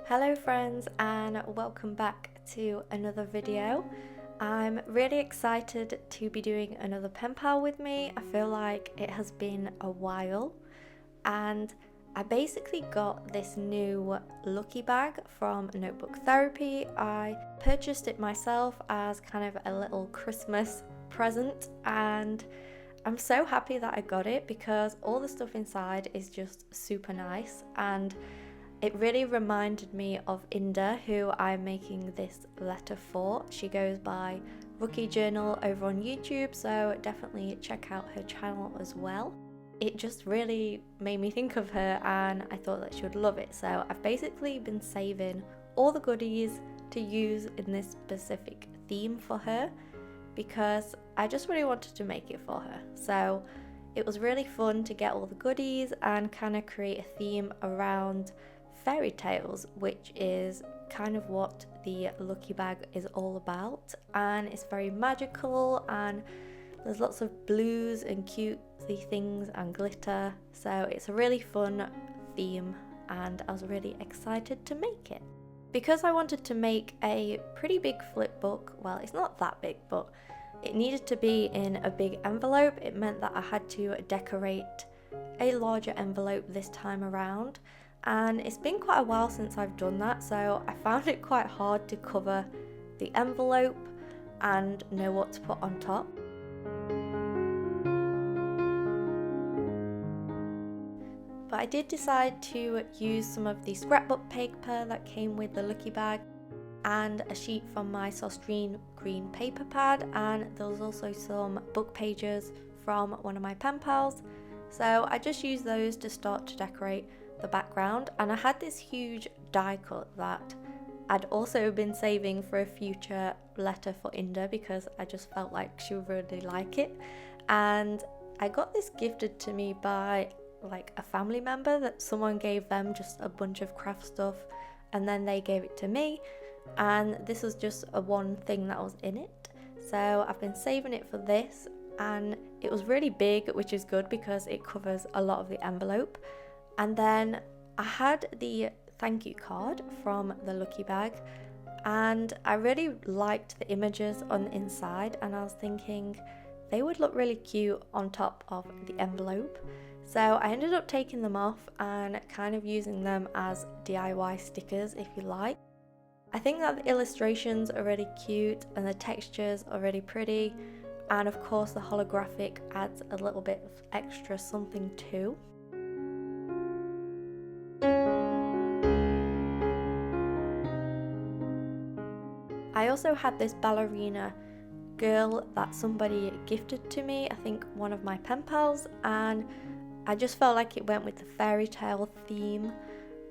Hello friends, and welcome back to another video. I'm really excited to be doing another pen pal with me. I feel like it has been a while, and I basically got this new lucky bag from Notebook Therapy. I purchased it myself as kind of a little Christmas present, and I'm so happy that I got it because all the stuff inside is just super nice, and it really reminded me of Inda, who I'm making this letter for. She goes by Rookie Journal over on YouTube, so definitely check out her channel as well. It just really made me think of her, and I thought that she would love it. So I've basically been saving all the goodies to use in this specific theme for her because I just really wanted to make it for her. So it was really fun to get all the goodies and kind of create a theme around fairy tales, which is kind of what the lucky bag is all about, and it's very magical and there's lots of blues and cutesy things and glitter, so it's a really fun theme and I was really excited to make it. Because I wanted to make a pretty big flip book, well, it's not that big, but it needed to be in a big envelope. It meant that I had to decorate a larger envelope this time around, and it's been quite a while since I've done that, so I found it quite hard to cover the envelope and know what to put on top. But I did decide to use some of the scrapbook paper that came with the lucky bag and a sheet from my Stationery green paper pad, and there was also some book pages from one of my pen pals, so I just used those to start to decorate the background. And I had this huge die cut that I'd also been saving for a future letter for Inda because I just felt like she would really like it, and I got this gifted to me by like a family member, that someone gave them just a bunch of craft stuff and then they gave it to me, and this was just a one thing that was in it. So I've been saving it for this, and it was really big, which is good because it covers a lot of the envelope. And then I had the thank you card from the lucky bag, and I really liked the images on the inside, and I was thinking they would look really cute on top of the envelope. So I ended up taking them off and kind of using them as DIY stickers, if you like. I think that the illustrations are really cute and the textures are really pretty, and of course the holographic adds a little bit of extra something too. I also had this ballerina girl that somebody gifted to me, I think one of my pen pals, and I just felt like it went with the fairy tale theme.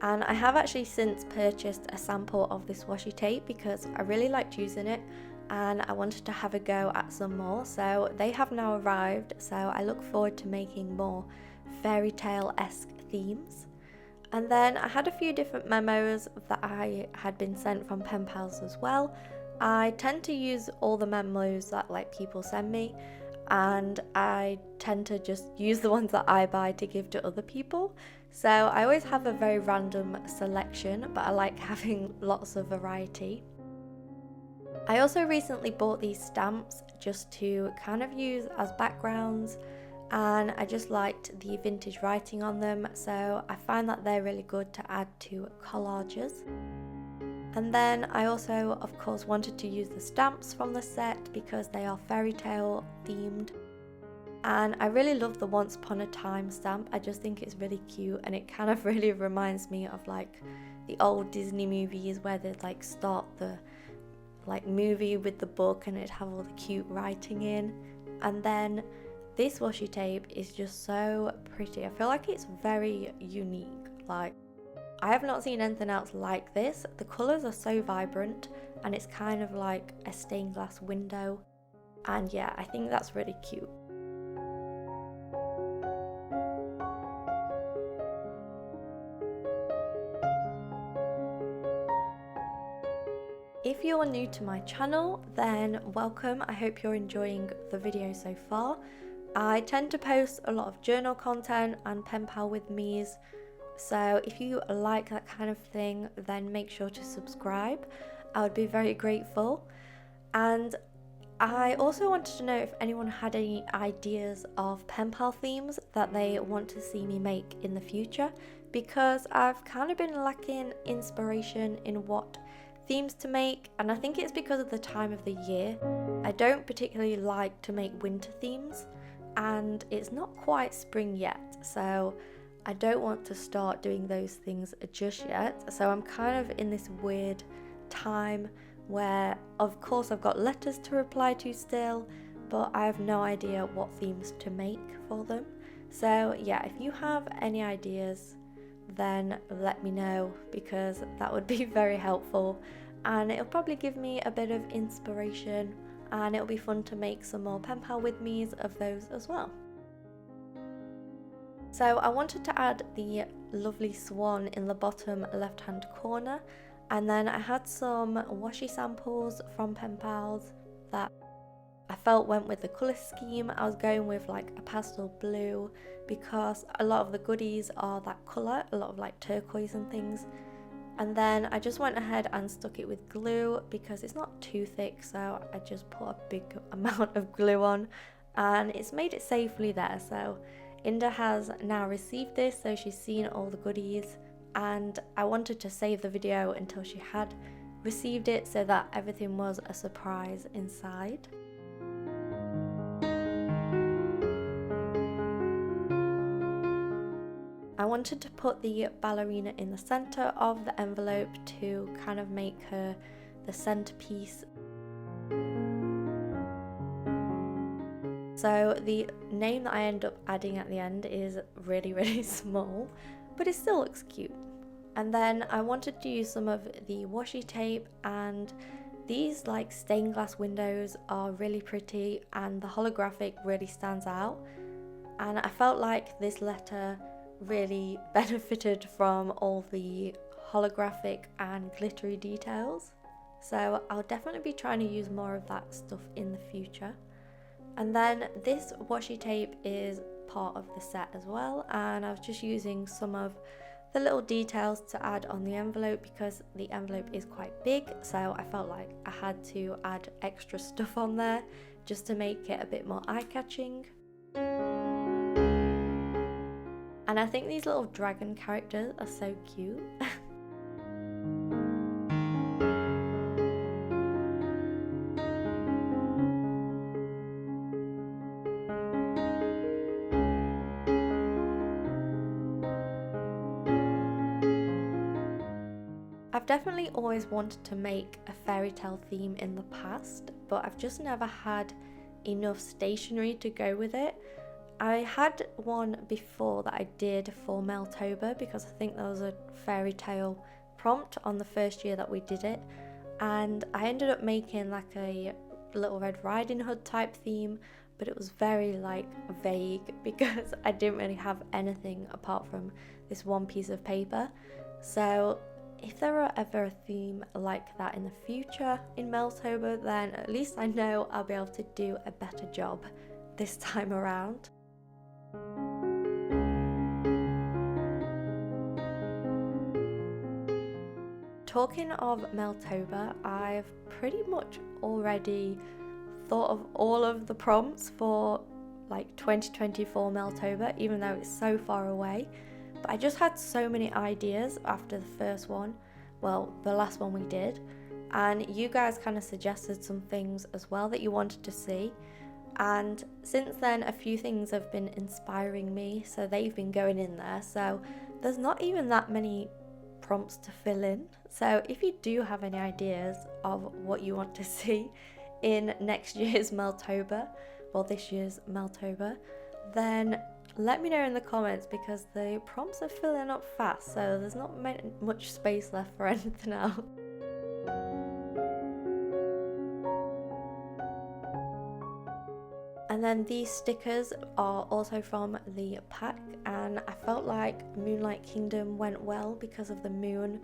And I have actually since purchased a sample of this washi tape because I really liked using it and I wanted to have a go at some more. So they have now arrived, so I look forward to making more fairy tale-esque themes. And then I had a few different memos that I had been sent from pen pals as well. I tend to use all the memos that people send me, and I tend to just use the ones that I buy to give to other people. So I always have a very random selection, but I like having lots of variety. I also recently bought these stamps just to kind of use as backgrounds, and I just liked the vintage writing on them, so I find that they're really good to add to collages. And then I also, of course, wanted to use the stamps from the set because they are fairy tale themed. And I really love the Once Upon a Time stamp. I just think it's really cute, and it kind of really reminds me of the old Disney movies where they'd start the movie with the book and it'd have all the cute writing in. And then this washi tape is just so pretty. I feel like it's very unique. I have not seen anything else like this. The colours are so vibrant and it's kind of like a stained glass window, and yeah, I think that's really cute. If you're new to my channel, then welcome. I hope you're enjoying the video so far. I tend to post a lot of journal content and pen pal with me's So if you like that kind of thing, then make sure to subscribe. I would be very grateful. And I also wanted to know if anyone had any ideas of Penpal themes that they want to see me make in the future, because I've kind of been lacking inspiration in what themes to make, and I think it's because of the time of the year. I don't particularly like to make winter themes, and it's not quite spring yet, so I don't want to start doing those things just yet. So I'm kind of in this weird time where, of course, I've got letters to reply to still, but I have no idea what themes to make for them. So yeah, if you have any ideas, then let me know, because that would be very helpful, and it'll probably give me a bit of inspiration, and it'll be fun to make some more Penpal with me's of those as well. So I wanted to add the lovely swan in the bottom left hand corner, and then I had some washi samples from Penpals that I felt went with the colour scheme. I was going with like a pastel blue because a lot of the goodies are that colour, a lot of like turquoise and things. And then I just went ahead and stuck it with glue because it's not too thick, so I just put a big amount of glue on, and it's made it safely there. So Inda has now received this, so she's seen all the goodies, and I wanted to save the video until she had received it so that everything was a surprise inside. I wanted to put the ballerina in the centre of the envelope to kind of make her the centerpiece. So the name that I end up adding at the end is really small, but it still looks cute. And then I wanted to use some of the washi tape, and these like stained glass windows are really pretty, and the holographic really stands out, and I felt like this letter really benefited from all the holographic and glittery details. So I'll definitely be trying to use more of that stuff in the future. And then this washi tape is part of the set as well, and I was just using some of the little details to add on the envelope because the envelope is quite big, so I felt like I had to add extra stuff on there just to make it a bit more eye-catching. And I think these little dragon characters are so cute. I've definitely always wanted to make a fairy tale theme in the past, but I've just never had enough stationery to go with it. I had one before that I did for Meltober because I think there was a fairy tale prompt on the first year that we did it, and I ended up making like a Little Red Riding Hood type theme, but it was very like vague because I didn't really have anything apart from this one piece of paper. So if there are ever a theme like that in the future in Meltober, then at least I know I'll be able to do a better job this time around. Talking of Meltober, I've pretty much already thought of all of the prompts for like 2024 Meltober, even though it's so far away. But I just had so many ideas after the first one, well, the last one we did, and you guys kind of suggested some things as well that you wanted to see. And since then, a few things have been inspiring me, so they've been going in there. So there's not even that many prompts to fill in. So if you do have any ideas of what you want to see in next year's Meltober, well, this year's Meltober, then let me know in the comments, because the prompts are filling up fast, so there's not much space left for anything else. And then these stickers are also from the pack, and I felt like Moonlight Kingdom went well because of the moon,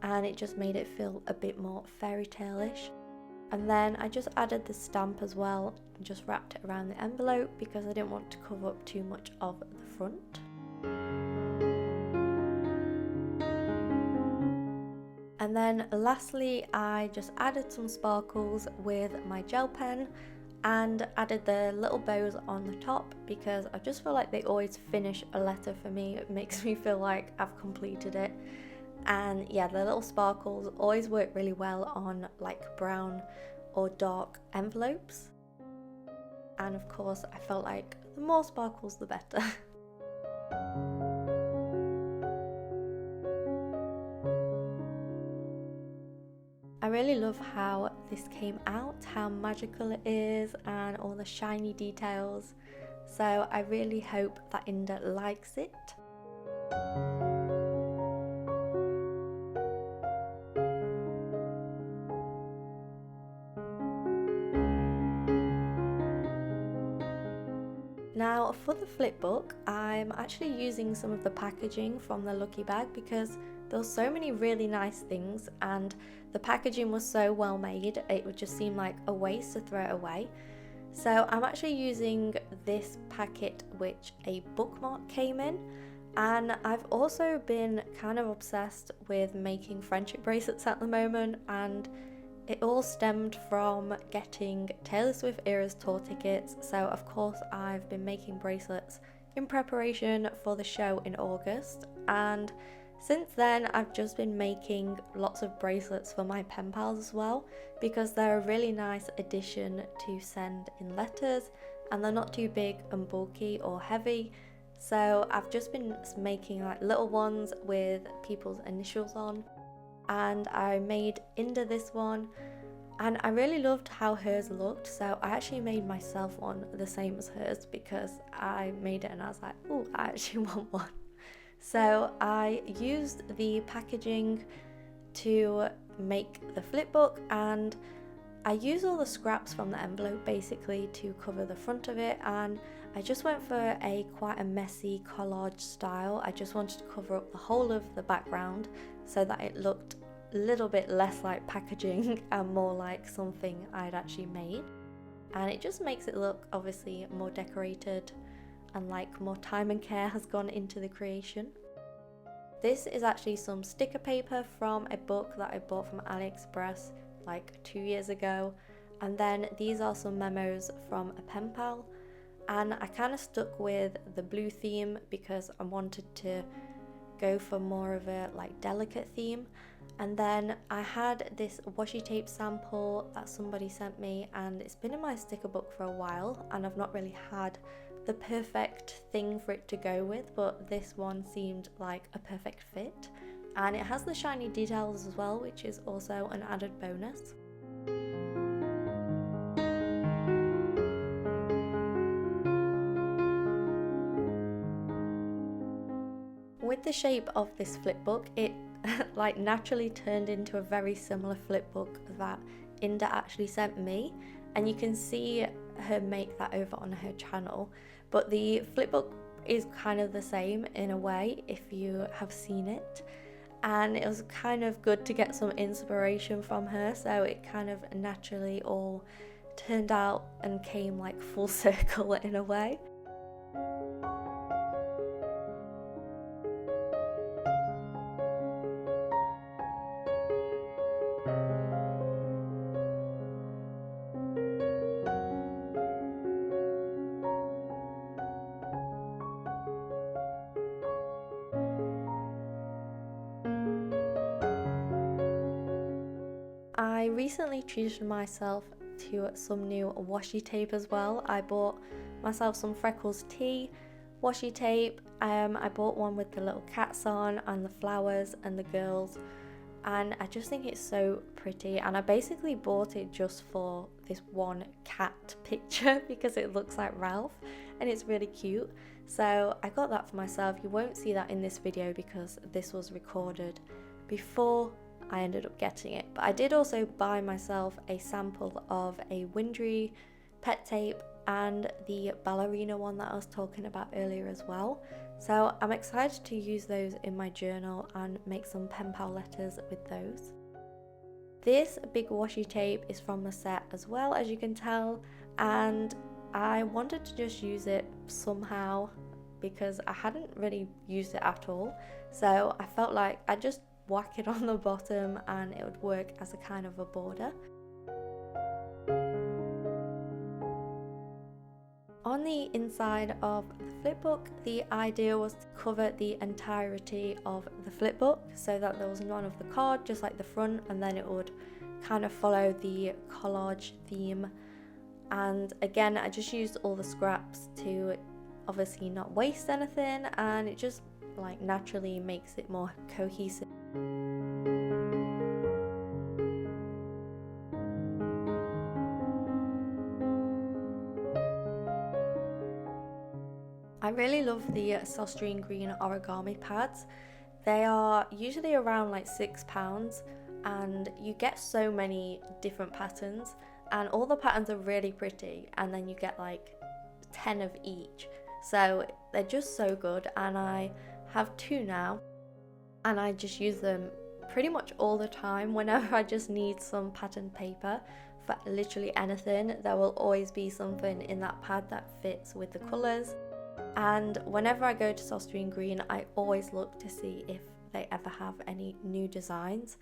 and it just made it feel a bit more fairy tale-ish. And then I just added the stamp as well and just wrapped it around the envelope because I didn't want to cover up too much of the front. And then lastly, I just added some sparkles with my gel pen and added the little bows on the top because I just feel like they always finish a letter for me. It makes me feel like I've completed it. And yeah, the little sparkles always work really well on like brown or dark envelopes. And of course, I felt like the more sparkles, the better. I really love how this came out, how magical it is and all the shiny details. So I really hope that Inda likes it. Now for the flip book, I'm actually using some of the packaging from the Lucky Bag because there were so many really nice things and the packaging was so well made, it would just seem like a waste to throw it away. So I'm actually using this packet which a bookmark came in, and I've also been kind of obsessed with making friendship bracelets at the moment, and it all stemmed from getting Taylor Swift Eras tour tickets. So of course I've been making bracelets in preparation for the show in August, and since then I've just been making lots of bracelets for my pen pals as well because they're a really nice addition to send in letters and they're not too big and bulky or heavy. So I've just been making like little ones with people's initials on, and I made Inda this one and I really loved how hers looked, so I actually made myself one the same as hers because I made it and I was like, oh, I actually want one. So I used the packaging to make the flip book, and I used all the scraps from the envelope basically to cover the front of it, and I just went for quite a messy collage style. I just wanted to cover up the whole of the background so that it looked a little bit less like packaging and more like something I'd actually made, and it just makes it look obviously more decorated and like more time and care has gone into the creation. This is actually some sticker paper from a book that I bought from AliExpress like 2 years ago, and then these are some memos from a pen pal, and I kind of stuck with the blue theme because I wanted to go for more of a like delicate theme. And then I had this washi tape sample that somebody sent me, and it's been in my sticker book for a while and I've not really had the perfect thing for it to go with, but this one seemed like a perfect fit, and it has the shiny details as well, which is also an added bonus. With the shape of this flip book, it like naturally turned into a very similar flip book that Inda actually sent me, and you can see her make that over on her channel, but the flip book is kind of the same in a way if you have seen it, and it was kind of good to get some inspiration from her, so it kind of naturally all turned out and came like full circle in a way. I recently treated myself to some new washi tape as well. I bought myself some Freckles tea washi tape. I bought one with the little cats on and the flowers and the girls, and I just think it's so pretty, and I basically bought it just for this one cat picture because it looks like Ralph and it's really cute. So I got that for myself. You won't see that in this video because this was recorded before I ended up getting it, but I did also buy myself a sample of a Windry pet tape and the ballerina one that I was talking about earlier as well. So I'm excited to use those in my journal and make some pen pal letters with those. This big washi tape is from the set as well, as you can tell, and I wanted to just use it somehow because I hadn't really used it at all, so I felt like I just whack it on the bottom and it would work as a kind of a border. On the inside of the flipbook, the idea was to cover the entirety of the flipbook so that there was none of the card, just like the front, and then it would kind of follow the collage theme. And again, I just used all the scraps to obviously not waste anything, and it just like naturally makes it more cohesive. I really love the Stationery green origami pads. They are usually around like £6, and you get so many different patterns, and all the patterns are really pretty, and then you get like 10 of each, so they're just so good. And I have 2 now, and I just use them pretty much all the time. Whenever I just need some pattern paper for literally anything, there will always be something in that pad that fits with the colours. And whenever I go to Stationery Green, I always look to see if they ever have any new designs,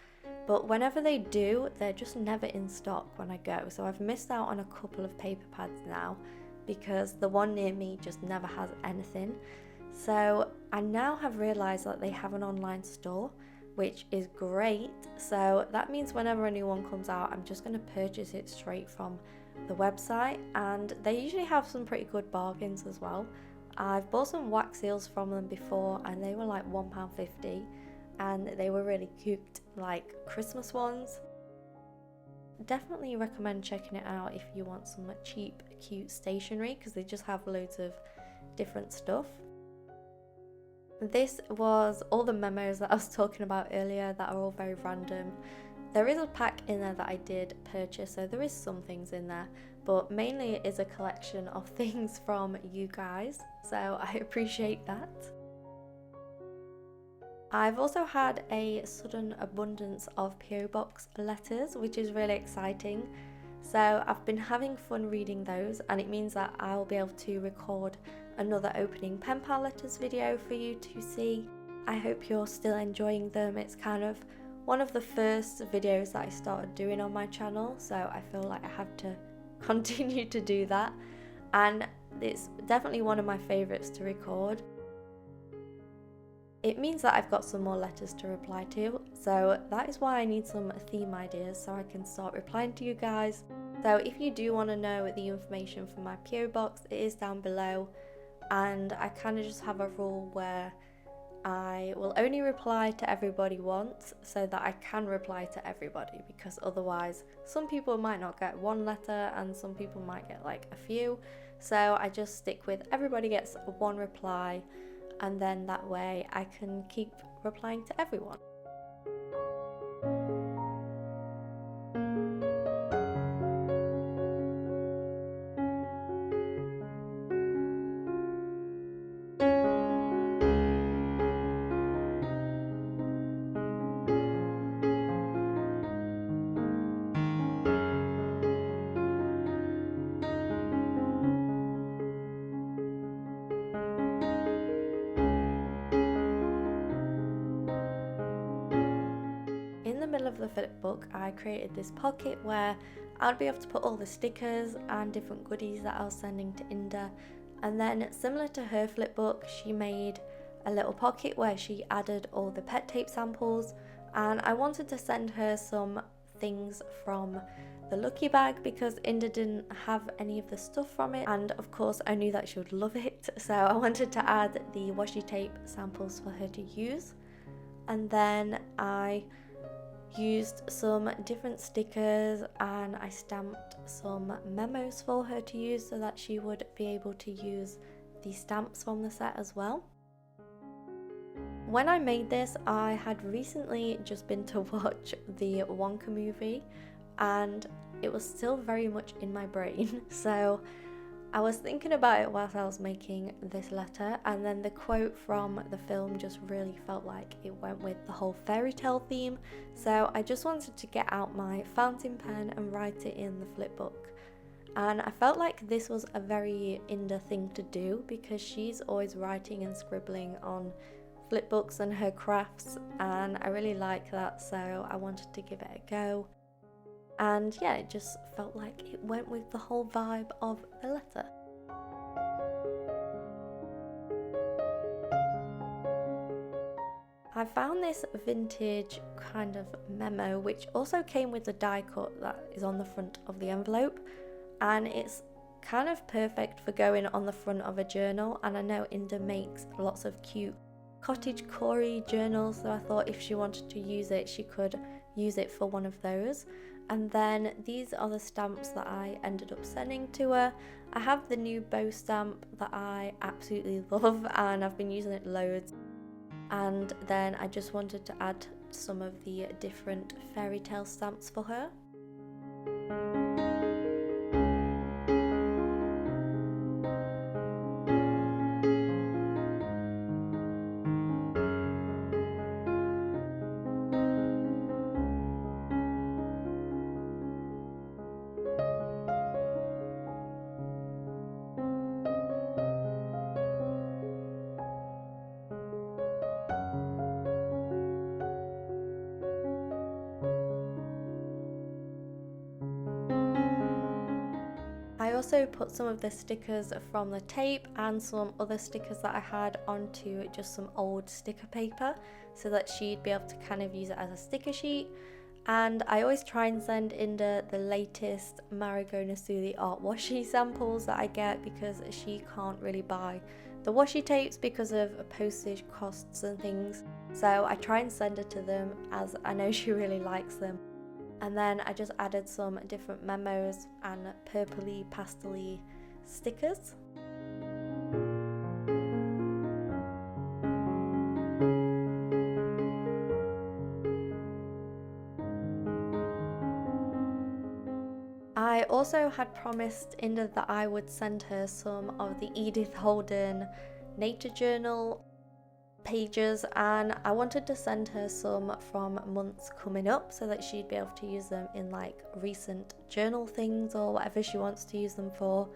but whenever they do, they're just never in stock when I go. So I've missed out on a couple of paper pads now because the one near me just never has anything. So I now have realised that they have an online store, which is great. So that means whenever a new one comes out, I'm just going to purchase it straight from the website, and they usually have some pretty good bargains as well. I've bought some wax seals from them before, and they were like £1.50, and they were really cute, like Christmas ones. Definitely recommend checking it out if you want some cheap, cute stationery, because they just have loads of different stuff. This was all the memos that I was talking about earlier that are all very random. There is a pack in there that I did purchase, so there is some things in there, but mainly it is a collection of things from you guys, so I appreciate that. I've also had a sudden abundance of PO Box letters, which is really exciting. So I've been having fun reading those, and it means that I'll be able to record another opening Penpal letters video for you to see. I hope you're still enjoying them. It's kind of one of the first videos that I started doing on my channel, so I feel like I have to continue to do that, and it's definitely one of my favourites to record. It means that I've got some more letters to reply to, so that is why I need some theme ideas so I can start replying to you guys. So if you do want to know the information for my PO box, it is down below, and I kind of just have a rule where I will only reply to everybody once so that I can reply to everybody, because otherwise some people might not get one letter and some people might get like a few. So I just stick with everybody gets one reply, and then that way I can keep replying to everyone. In the middle of the flip book, I created this pocket where I'd be able to put all the stickers and different goodies that I was sending to Inda. And then, similar to her flip book, she made a little pocket where she added all the pet tape samples, and I wanted to send her some things from the lucky bag because Inda didn't have any of the stuff from it, and of course I knew that she would love it, so I wanted to add the washi tape samples for her to use. And then I used some different stickers and I stamped some memos for her to use so that she would be able to use the stamps from the set as well. When I made this, I had recently just been to watch the Wonka movie, and it was still very much in my brain, so I was thinking about it whilst I was making this letter, and then the quote from the film just really felt like it went with the whole fairy tale theme, so I just wanted to get out my fountain pen and write it in the flip book. And I felt like this was a very Inda thing to do because she's always writing and scribbling on flip books and her crafts, and I really like that, so I wanted to give it a go. And yeah, it just felt like it went with the whole vibe of the letter. I found this vintage kind of memo, which also came with the die cut that is on the front of the envelope, and it's kind of perfect for going on the front of a journal. And I know Inda makes lots of cute cottagecore journals, so I thought if she wanted to use it, she could use it for one of those. And then these are the stamps that I ended up sending to her. I have the new bow stamp that I absolutely love, and I've been using it loads. And then I just wanted to add some of the different fairy tale stamps for her. I also put some of the stickers from the tape and some other stickers that I had onto just some old sticker paper so that she'd be able to kind of use it as a sticker sheet. And I always try and send Inda the latest Marigot Nasuli art washi samples that I get, because she can't really buy the washi tapes because of postage costs and things. So I try and send her to them, as I know she really likes them. And then I just added some different memos and purpley pastel-y stickers. I also had promised Inda that I would send her some of the Edith Holden nature journal pages, and I wanted to send her some from months coming up so that she'd be able to use them in like recent journal things or whatever she wants to use them for.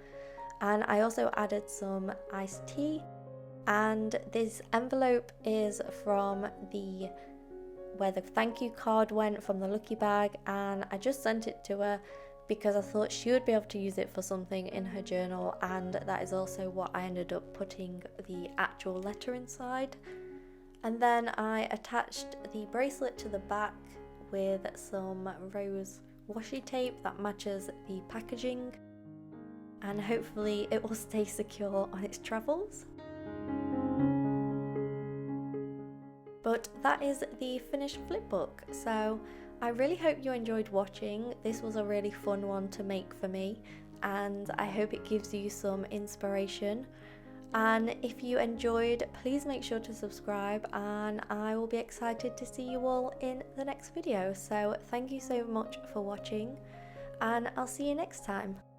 And I also added some iced tea, and this envelope is from where the thank you card went from the lucky bag, and I just sent it to her because I thought she would be able to use it for something in her journal, and that is also what I ended up putting the actual letter inside. And then I attached the bracelet to the back with some rose washi tape that matches the packaging, and hopefully it will stay secure on its travels. But that is the finished flipbook, so I really hope you enjoyed watching. This was a really fun one to make for me, and I hope it gives you some inspiration. And if you enjoyed, please make sure to subscribe, and I will be excited to see you all in the next video. So thank you so much for watching, and I'll see you next time.